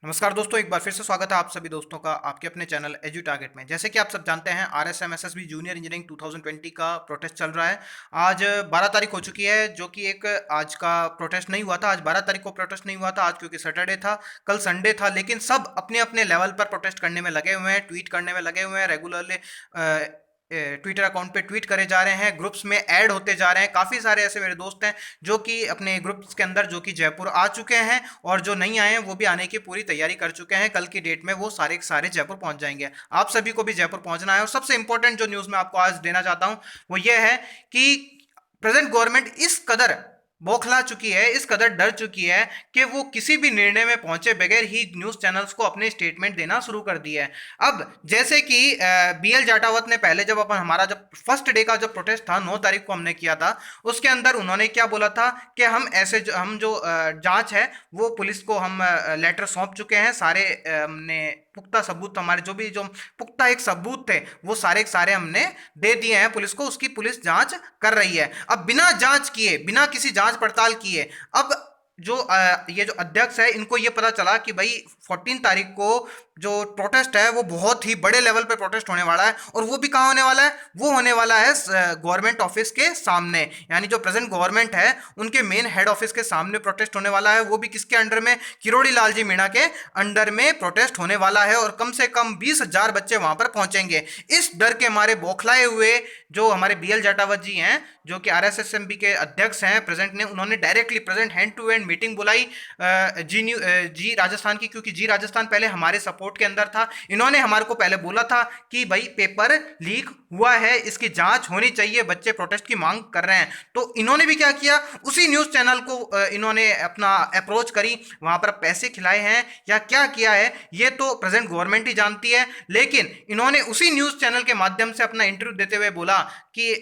नमस्कार दोस्तों, एक बार फिर से स्वागत है आप सभी दोस्तों का आपके अपने चैनल एजू टारगेट में। जैसे कि आप सब जानते हैं, आरएसएमएसएसबी जूनियर इंजीनियरिंग 2020 का प्रोटेस्ट चल रहा है। आज 12 तारीख हो चुकी है, जो कि एक आज का प्रोटेस्ट नहीं हुआ था। आज 12 तारीख को प्रोटेस्ट नहीं हुआ था आज, क्योंकि सैटरडे था, कल संडे था। लेकिन सब अपने अपने लेवल पर प्रोटेस्ट करने में लगे हुए हैं, ट्वीट करने में लगे हुए हैं। रेगुलरली ट्विटर अकाउंट पे ट्वीट करे जा रहे हैं, ग्रुप्स में ऐड होते जा रहे हैं। काफ़ी सारे ऐसे मेरे दोस्त हैं जो कि अपने ग्रुप्स के अंदर जो कि जयपुर आ चुके हैं, और जो नहीं आए हैं वो भी आने की पूरी तैयारी कर चुके हैं। कल की डेट में वो सारे के सारे जयपुर पहुंच जाएंगे। आप सभी को भी जयपुर पहुंचना है। और सबसे इंपॉर्टेंट जो न्यूज़ मैं आपको आज देना चाहता हूं वो ये है कि प्रेजेंट गवर्नमेंट इस कदर बौखला चुकी है, इस कदर डर चुकी है कि वो किसी भी निर्णय में पहुंचे बगैर ही न्यूज चैनल्स को अपने स्टेटमेंट देना शुरू कर दिया है। अब जैसे कि बीएल जाटावत ने पहले जब फर्स्ट डे का जो प्रोटेस्ट था 9 तारीख को हमने किया था, उसके अंदर उन्होंने क्या बोला था कि हम जो जांच है वो पुलिस को हम लेटर सौंप चुके हैं। सारे हमने पुख्ता सबूत, हमारे जो पुख्ता एक सबूत थे वो सारे के सारे हमने दे दिए हैं पुलिस को। उसकी पुलिस जांच कर रही है। अब बिना जांच किए, बिना किसी जांच पड़ताल किए, अब ये जो अध्यक्ष है, इनको ये पता चला कि भाई 14 तारीख को जो प्रोटेस्ट है वो बहुत ही बड़े लेवल पे प्रोटेस्ट होने वाला है। और वो भी कहाँ होने वाला है? वो होने वाला है गवर्नमेंट ऑफिस के सामने, यानी जो प्रेजेंट गवर्नमेंट है उनके मेन हेड ऑफिस के सामने प्रोटेस्ट होने वाला है। वो भी किसके अंडर में? किरोड़ी लाल जी मीणा के अंडर में प्रोटेस्ट होने वाला है। और कम से कम 20,000 बच्चे वहां पर पहुंचेंगे। इस डर के मारे बौखलाए हुए जो हमारे बीएल जाटावत जी हैं, जो कि आरएसएसएमबी के अध्यक्ष हैं प्रेजेंट, ने उन्होंने directly present hand to hand meeting बुलाई जी राजस्थान की, क्योंकि जी राजस्थान पहले हमारे सपोर्ट के अंदर था। इन्होंने हमारे को पहले बोला था कि भाई पेपर लीक हुआ है, इसकी जांच होनी चाहिए, बच्चे प्रोटेस्ट की मांग कर रहे हैं। तो इन्होंने भी क्या किया, उसी न्यूज चैनल को इन्होंने अपना अप्रोच करी, वहां पर पैसे खिलाए हैं या क्या किया है ये तो प्रेजेंट गवर्नमेंट ही जानती है। लेकिन इन्होंने उसी न्यूज चैनल के माध्यम से अपना इंटरव्यू देते हुए बोला कि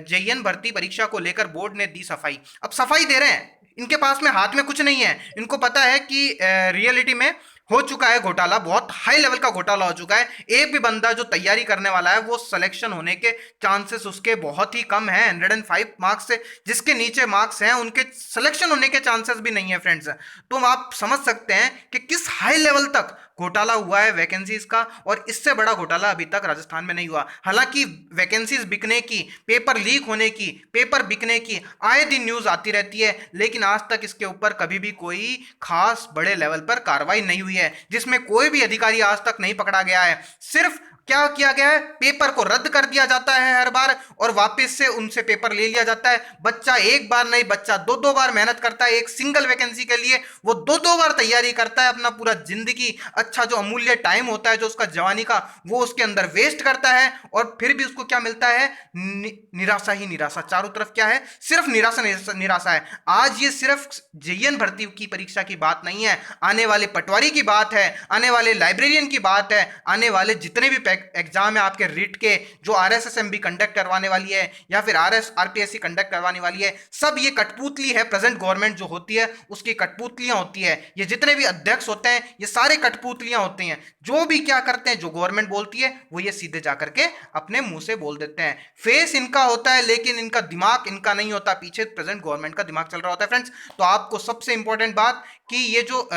जेईएन भर्ती परीक्षा को लेकर बोर्ड ने दी सफाई। अब सफाई दे रहे हैं, इनके पास में हाथ में कुछ नहीं है। इनको पता है कि रियलिटी में हो चुका है घोटाला, बहुत हाई लेवल का घोटाला हो चुका है। एक भी बंदा जो तैयारी करने वाला है वो सिलेक्शन होने के चांसेस उसके बहुत ही कम है। 105 मार्क्स से जिसके नीचे मार्क्स हैं उनके सिलेक्शन होने के चांसेस भी नहीं है फ्रेंड्स। तो आप समझ सकते हैं कि किस हाई लेवल तक घोटाला हुआ है वैकेंसीज का। और इससे बड़ा घोटाला अभी तक राजस्थान में नहीं हुआ। हालांकि वैकेंसीज बिकने की, पेपर लीक होने की, पेपर बिकने की आए दिन न्यूज आती रहती है, लेकिन आज तक इसके ऊपर कभी भी कोई खास बड़े लेवल पर कार्रवाई नहीं हुई है, जिसमें कोई भी अधिकारी आज तक नहीं पकड़ा गया है। सिर्फ क्या किया गया है, पेपर को रद्द कर दिया जाता है हर बार, और वापस से उनसे पेपर ले लिया जाता है। बच्चा एक बार नहीं, बच्चा दो दो बार मेहनत करता है एक सिंगल वैकेंसी के लिए। वो दो दो बार तैयारी करता है, अपना पूरा जिंदगी, अच्छा जो अमूल्य टाइम होता है जो उसका जवानी का, वो उसके अंदर वेस्ट करता है। और फिर भी उसको क्या मिलता है? निराशा ही निराशा। चारों तरफ क्या है? सिर्फ निराशा निराशा निराशा है। आज ये सिर्फ जेईएन भर्ती की परीक्षा की बात नहीं है, आने वाले पटवारी की बात है, आने वाले लाइब्रेरियन की बात है, आने वाले जितने भी एग्जाम है आपके रिट के, जो आरएसएसएमबी कंडक्ट करवाने वाली है या फिर आरपीएससी कंडक्ट करवाने वाली है, सब ये कठपुतली है। प्रेजेंट गवर्नमेंट जो होती है उसकी कठपुतलियां होती है। ये जितने भी अध्यक्ष होते हैं ये सारे कठपुतलियां होती हैं। जो भी क्या करते हैं, जो गवर्नमेंट बोलती है वो ये सीधे जाकर के अपने मुंह से बोल देते हैं। फेस इनका होता है लेकिन इनका दिमाग इनका नहीं होता, पीछे प्रेजेंट गवर्नमेंट का दिमाग चल रहा होता है फ्रेंड्स। तो आपको सबसे इंपॉर्टेंट बात कि ये जो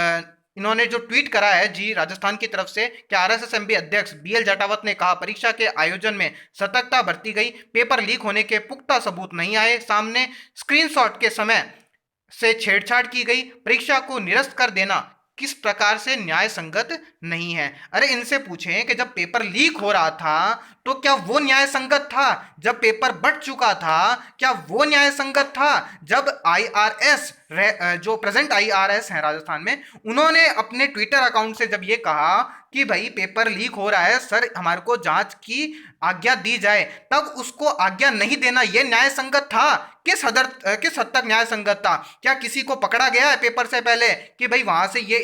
इन्होंने जो ट्वीट करा है जी राजस्थान की तरफ से कि आरएसएसएमबी अध्यक्ष बीएल जाटावत ने कहा, परीक्षा के आयोजन में सतर्कता बरती गई, पेपर लीक होने के पुख्ता सबूत नहीं आए सामने, स्क्रीनशॉट के समय से छेड़छाड़ की गई, परीक्षा को निरस्त कर देना किस प्रकार से न्याय संगत नहीं है। अरे इनसे पूछें कि जब पेपर लीक हो रहा था तो क्या वो न्याय संगत था? जब पेपर बट चुका था क्या वो न्याय संगत था? जब आईआरएस जो प्रेजेंट आईआरएस है राजस्थान में, उन्होंने अपने ट्विटर अकाउंट से जब ये कहा कि भाई पेपर लीक हो रहा है सर, हमारे को जांच की आज्ञा दी जाए, तब उसको आज्ञा नहीं देना ये न्याय संगत था? किस हद तक न्याय संगत था? क्या किसी को पकड़ा गया है पेपर से पहले कि भाई वहां से ये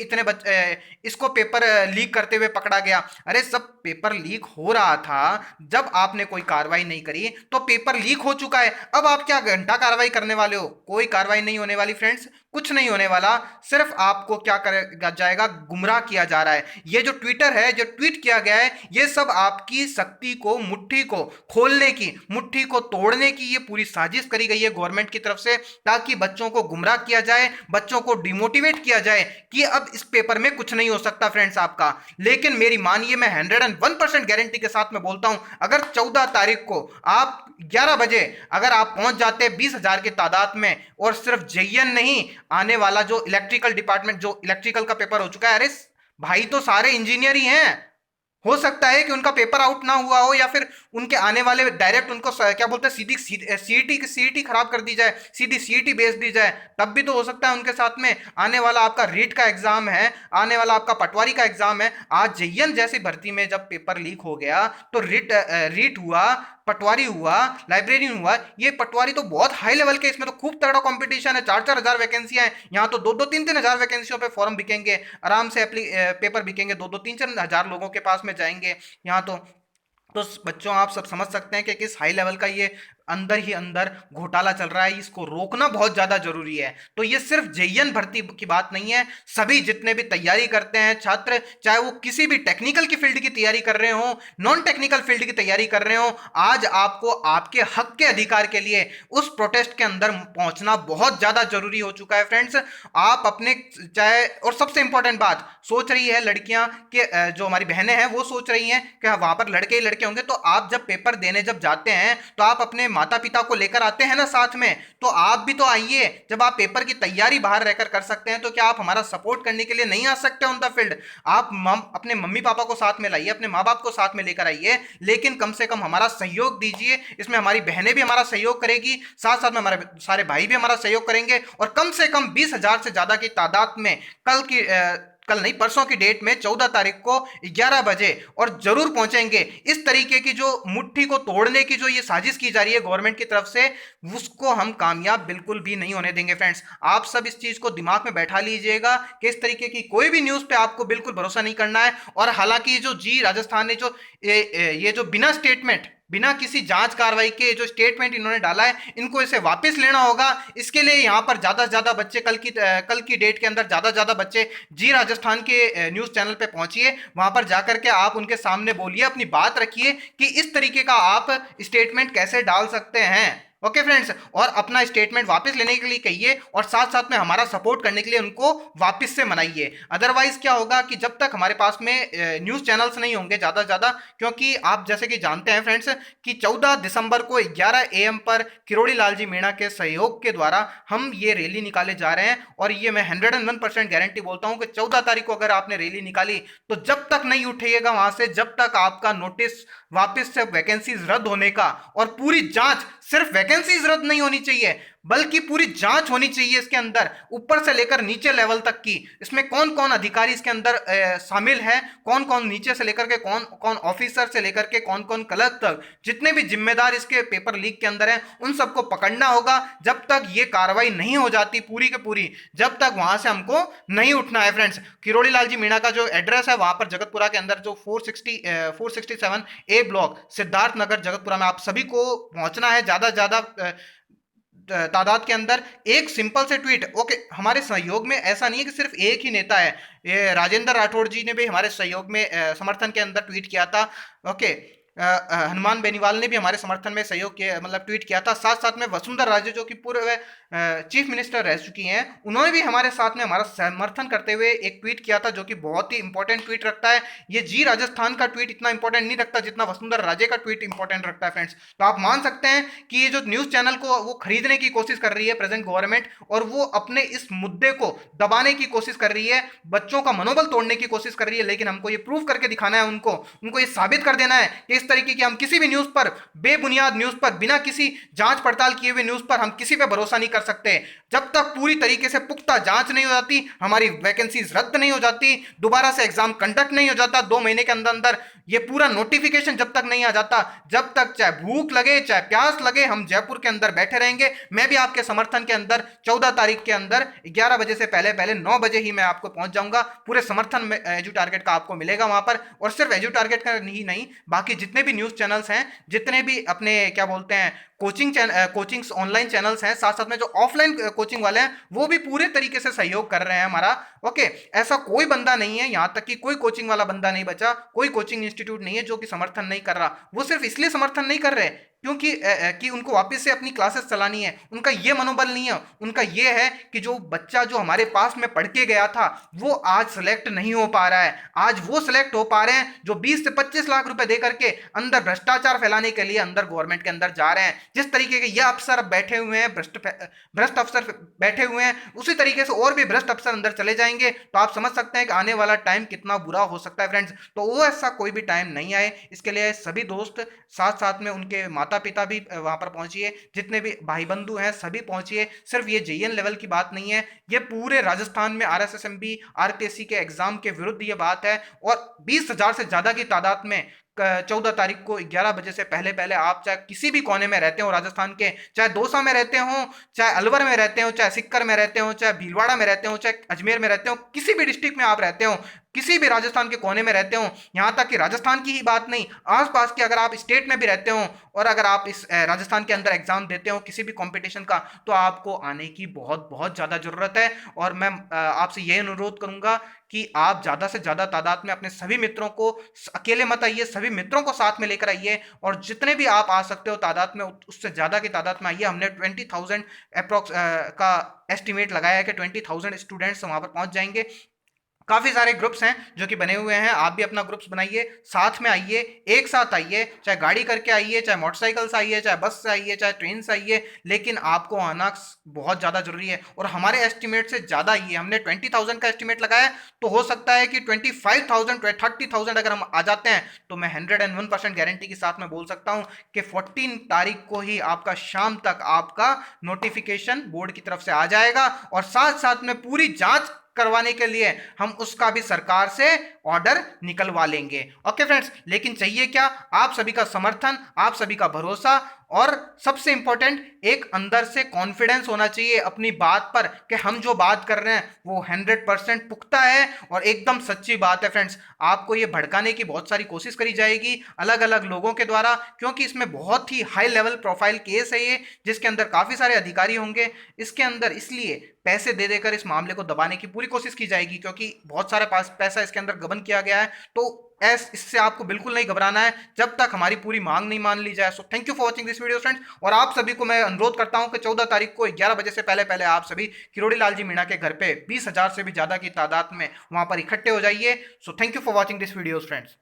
इसको पेपर लीक करते हुए पकड़ा गया? अरे सब पेपर लीक हो रहा था, जब आपने कोई कार्रवाई नहीं करी तो पेपर लीक हो चुका है। अब आप क्या घंटा कार्रवाई करने वाले हो? कोई कार्रवाई नहीं होने वाली फ्रेंड्स, कुछ नहीं होने वाला, सिर्फ आपको क्या करेगा जाएगा, गुमराह किया जा रहा है। ये जो ट्विटर है, जो ट्वीट किया गया है, ये सब आपकी शक्ति को, मुट्ठी को खोलने की, मुट्ठी को तोड़ने की ये पूरी साजिश करी गई है गवर्नमेंट की तरफ से, ताकि बच्चों को गुमराह किया जाए, बच्चों को डिमोटिवेट किया जाए कि अब इस पेपर में कुछ नहीं हो सकता फ्रेंड्स आपका। लेकिन मेरी मानिए, मैं 101% गारंटी के साथ में बोलता हूं, अगर 14 तारीख को आप 11 बजे अगर आप पहुंच जाते 20,000 की तादाद में, और सिर्फ जेईएन नहीं, आने वाला जो इलेक्ट्रिकल डिपार्टमेंट, जो इलेक्ट्रिकल का पेपर हो चुका है, अरे भाई तो सारे इंजीनियर ही हैं, हो सकता है कि उनका पेपर आउट ना हुआ हो, या फिर उनके आने वाले डायरेक्ट उनको क्या बोलते हैं, सीधी सीईटी खराब कर दी जाए, सीधी सीईटी भेज दी जाए, तब भी तो हो सकता है उनके साथ में। आने वाला आपका रीट का एग्जाम है, आने वाला आपका पटवारी का एग्जाम है। आज जेईएन जैसी भर्ती में जब पेपर लीक हो गया तो रीट हुआ, पटवारी हुआ, लाइब्रेरियन हुआ। ये पटवारी तो बहुत हाई लेवल के, इसमें तो खूब तगड़ा कंपटीशन है, 4-4 हजार वैकेंसियां हैं। यहाँ तो 2-2, 3-3 हजार वैकेंसियों पे फॉर्म बिकेंगे आराम से, पेपर बिकेंगे, 2-2, 3-4 हजार लोगों के पास में जाएंगे यहाँ तो बच्चों आप सब समझ सकते हैं कि किस हाई लेवल का ये अंदर ही अंदर घोटाला चल रहा है। इसको रोकना बहुत ज्यादा जरूरी है। तो ये सिर्फ जेईएन भर्ती की बात नहीं है, सभी जितने भी तैयारी करते हैं छात्र, चाहे वो किसी भी टेक्निकल की फील्ड की तैयारी कर रहे हो, नॉन टेक्निकल फील्ड की तैयारी कर रहे हो, आज आपको आपके हक के अधिकार के लिए उस प्रोटेस्ट के अंदर पहुंचना बहुत ज्यादा जरूरी हो चुका है फ्रेंड्स। आप अपने चाहे, और सबसे इंपॉर्टेंट बात, सोच रही है लड़कियां कि जो हमारी बहनें हैं वो सोच रही हैं कि वहां पर लड़के ही लड़के होंगे, तो आप जब पेपर देने जब जाते हैं तो आप अपने माता पिता को लेकर आते हैं ना साथ में, तो आप भी तो आइए। जब आप पेपर की तैयारी बाहर रहकर कर सकते हैं, तो क्या आप हमारा सपोर्ट करने के लिए नहीं आ सकते ऑन द फील्ड? आप अपने मम्मी पापा को साथ में लाइए, अपने माँ बाप को साथ में लेकर आइए, लेकिन कम से कम हमारा सहयोग दीजिए। इसमें हमारी बहनें भी हमारा सहयोग करेगी, साथ साथ में हमारे सारे भाई भी हमारा सहयोग करेंगे, और कम से कम 20,000 से ज्यादा की तादाद में कल नहीं, परसों की डेट में 14 तारीख को 11 बजे और जरूर पहुंचेंगे। इस तरीके की जो मुट्ठी को तोड़ने की जो ये साजिश की जा रही है गवर्नमेंट की तरफ से, उसको हम कामयाब बिल्कुल भी नहीं होने देंगे फ्रेंड्स। आप सब इस चीज को दिमाग में बैठा लीजिएगा कि इस तरीके की कोई भी न्यूज पे आपको बिल्कुल भरोसा नहीं करना है। और हालांकि जो जी राजस्थान ने जो ये जो बिना स्टेटमेंट, बिना किसी जांच कार्रवाई के जो स्टेटमेंट इन्होंने डाला है, इनको इसे वापस लेना होगा। इसके लिए यहाँ पर ज्यादा से ज्यादा बच्चे कल की डेट के अंदर ज्यादा से ज्यादा बच्चे जी राजस्थान के न्यूज चैनल पे पहुंचिए, वहां पर जाकर के आप उनके सामने बोलिए, अपनी बात रखिए कि इस तरीके का आप स्टेटमेंट कैसे डाल सकते हैं। ओके फ्रेंड्स, और अपना स्टेटमेंट वापस लेने के लिए कहिए, और साथ साथ में हमारा सपोर्ट करने के लिए उनको वापस से मनाइए। अदरवाइज क्या होगा कि जब तक हमारे पास में न्यूज़ चैनल्स नहीं होंगे ज़्यादा से ज़्यादा, क्योंकि आप जैसे कि जानते हैं फ्रेंड्स कि 14 दिसंबर को 11 AM पर किरोड़ी लाल जी मीणा के सहयोग के द्वारा हम ये रैली निकाले जा रहे हैं। और ये मैं 101% गारंटी बोलता हूँ कि 14 तारीख को अगर आपने रैली निकाली, तो जब तक नहीं उठिएगा वहां से, जब तक आपका नोटिस वापस से वैकेंसीज रद्द होने का, और पूरी जांच, सिर्फ वैकेंसीज रद्द नहीं होनी चाहिए बल्कि पूरी जांच होनी चाहिए इसके अंदर, ऊपर से लेकर नीचे लेवल तक की। इसमें कौन कौन अधिकारी इसके अंदर शामिल है, कौन कौन नीचे से लेकर के कौन कौन ऑफिसर से लेकर के कौन कौन क्लर्क तक, जितने भी जिम्मेदार इसके पेपर लीक के अंदर हैं, उन सबको पकड़ना होगा। जब तक ये कार्रवाई नहीं हो जाती पूरी के पूरी, जब तक वहां से हमको नहीं उठना है फ्रेंड्स। किरोड़ी लाल जी मीणा का जो एड्रेस है, वहां पर जगतपुरा के अंदर जो 467A ब्लॉक, सिद्धार्थ नगर, जगतपुरा में आप सभी को पहुंचना है। ज्यादा से ज्यादा तादाद के अंदर एक सिंपल से ट्वीट, ओके, हमारे सहयोग में ऐसा नहीं है कि सिर्फ एक ही नेता है, ये राजेंद्र राठौड़ जी ने भी हमारे सहयोग में समर्थन के अंदर ट्वीट किया था। ओके, हनुमान बेनीवाल ने भी हमारे समर्थन में सहयोग किया, मतलब ट्वीट किया था। साथ साथ में वसुंधरा राजे जो कि पूर्व चीफ मिनिस्टर रह चुकी हैं, उन्होंने भी हमारे साथ में हमारा समर्थन करते हुए एक ट्वीट किया था, जो कि बहुत ही इंपॉर्टेंट ट्वीट रखता है। ये जी राजस्थान का ट्वीट इतना इंपॉर्टेंट नहीं रखता जितना वसुंधरा राजे का ट्वीट इंपॉर्टेंट रखता है फ्रेंड्स। तो आप मान सकते हैं कि ये जो न्यूज चैनल को वो खरीदने की कोशिश कर रही है प्रेजेंट गवर्नमेंट, और वो अपने इस मुद्दे को दबाने की कोशिश कर रही है, बच्चों का मनोबल तोड़ने की कोशिश कर रही है। लेकिन हमको ये प्रूव करके दिखाना है, उनको ये साबित कर देना है कि इस तरीके की हम किसी भी न्यूज पर, बेबुनियाद न्यूज पर, बिना किसी जांच पड़ताल किए हुए न्यूज पर हम किसी पे भरोसा नहीं कर सकते। जब तक पूरी तरीके से पुख्ता जांच नहीं हो जाती, हमारी वैकेंसीज रद्द नहीं हो जाती, दोबारा से एग्जाम कंडक्ट नहीं हो जाता 2 महीने के अंदर अंदर, ये पूरा नोटिफिकेशन जब तक नहीं आ जाता, जब तक चाहे भूख लगे चाहे प्यास लगे, हम जयपुर के अंदर बैठे रहेंगे। मैं भी आपके समर्थन के अंदर 14 तारीख के अंदर 11 बजे से पहले पहले 9 बजे ही मैं आपको पहुंच जाऊंगा। पूरे समर्थन में एजू टारगेट का आपको मिलेगा वहां पर। और सिर्फ एजू टारगेट का ही नहीं, बाकी जितने भी न्यूज चैनल्स हैं, जितने भी अपने क्या बोलते हैं कोचिंग्स ऑनलाइन चैनल्स हैं, साथ साथ में जो ऑफलाइन कोचिंग वाले हैं वो भी पूरे तरीके से सहयोग कर रहे हैं हमारा। ओके, ऐसा कोई बंदा नहीं है, यहां तक कि कोई कोचिंग वाला बंदा नहीं बचा, कोई कोचिंग इंस्टीट्यूट नहीं है जो कि समर्थन नहीं कर रहा। वो सिर्फ इसलिए समर्थन नहीं कर रहे क्योंकि कि उनको वापस से अपनी क्लासेस चलानी है, उनका ये मनोबल नहीं है। उनका ये है कि जो बच्चा जो हमारे पास में पढ़ के गया था वो आज सिलेक्ट नहीं हो पा रहा है। आज वो सिलेक्ट हो पा रहे हैं जो 20 से 25 लाख रुपए दे करके अंदर भ्रष्टाचार फैलाने के लिए अंदर गवर्नमेंट के अंदर जा रहे हैं। जिस तरीके के ये अफसर बैठे हुए हैं, भ्रष्ट अफसर बैठे हुए हैं, उसी तरीके से और भी भ्रष्ट अफसर अंदर चले जाएंगे तो आप समझ सकते हैं कि आने वाला टाइम कितना बुरा हो सकता है फ्रेंड्स। तो वो ऐसा कोई भी टाइम नहीं आए, इसके लिए सभी दोस्त साथ साथ में उनके माता पिता भी वहां पर पहुंचिए, जितने भी भाई बंधु हैं सभी पहुंचिए। सिर्फ ये जेईएन लेवल की बात नहीं है, ये पूरे राजस्थान में आरएसएसएमबी आरपीएससी के एग्जाम के विरुद्ध ये बात है। और 20,000 से ज्यादा की तादाद में 14 तारीख को 11 बजे से पहले पहले आप चाहे किसी भी कोने में रहते हो राजस्थान के, चाहे दौसा में रहते हो, चाहे अलवर में रहते हो, चाहे सिक्कर में रहते हो, चाहे भीलवाड़ा में रहते हो, चाहे अजमेर में रहते हो, किसी भी डिस्ट्रिक्ट में आप रहते हो, किसी भी राजस्थान के कोने में रहते हो, यहां तक कि राजस्थान की ही बात नहीं, आसपास के अगर आप स्टेट में भी रहते हो और अगर आप इस राजस्थान के अंदर एग्जाम देते हो किसी भी कंपटीशन का, तो आपको आने की बहुत बहुत ज्यादा जरूरत है। और मैं आपसे यह अनुरोध करूंगा कि आप ज्यादा से ज्यादा तादाद में अपने सभी मित्रों को, अकेले मत आइए, सभी मित्रों को साथ में लेकर आइए और जितने भी आप आ सकते हो तादाद में उससे ज्यादा की तादाद में आइए। हमने 20,000 अप्रोक्स का एस्टिमेट लगाया है कि 20,000 स्टूडेंट्स वहां पर पहुंच जाएंगे। काफी सारे ग्रुप्स हैं जो कि बने हुए हैं, आप भी अपना ग्रुप्स बनाइए, साथ में आइए, एक साथ आइए, चाहे गाड़ी करके आइए, चाहे मोटरसाइकिल से आइए, चाहे बस से आइए, चाहे ट्रेन से आइए, लेकिन आपको आना बहुत ज्यादा जरूरी है। और हमारे एस्टिमेट से ज्यादा आइए, हमने 20,000 का एस्टिमेट लगाया, तो हो सकता है कि 25,000 30,000 अगर हम आ जाते हैं तो मैं 101% गारंटी के साथ में बोल सकता हूं कि 14 तारीख को ही आपका शाम तक आपका नोटिफिकेशन बोर्ड की तरफ से आ जाएगा। और साथ साथ में पूरी जांच करवाने के लिए हम उसका भी सरकार से ऑर्डर निकलवा लेंगे। ओके फ्रेंड्स, लेकिन चाहिए क्या? आप सभी का समर्थन, आप सभी का भरोसा और सबसे इंपॉर्टेंट एक अंदर से कॉन्फिडेंस होना चाहिए अपनी बात पर कि हम जो बात कर रहे हैं वो 100% पुख्ता है और एकदम सच्ची बात है। फ्रेंड्स, आपको ये भड़काने की बहुत सारी कोशिश करी जाएगी अलग अलग लोगों के द्वारा, क्योंकि इसमें बहुत ही हाई लेवल प्रोफाइल केस है ये, जिसके अंदर काफी सारे अधिकारी होंगे इसके अंदर, इसलिए पैसे दे देकर इस मामले को दबाने की पूरी कोशिश की जाएगी, क्योंकि बहुत सारा पैसा इसके अंदर गबन किया गया है। तो इससे आपको बिल्कुल नहीं घबराना है जब तक हमारी पूरी मांग नहीं मान ली जाए। So thank you for watching this video friends. और आप सभी को मैं अनुरोध करता हूं कि 14 तारीख को 11 बजे से पहले पहले आप सभी किरोड़ी लाल जी मीणा के घर पे 20,000 से भी ज्यादा की तादाद में वहां पर इकट्ठे हो जाइए। So thank you for watching this video friends.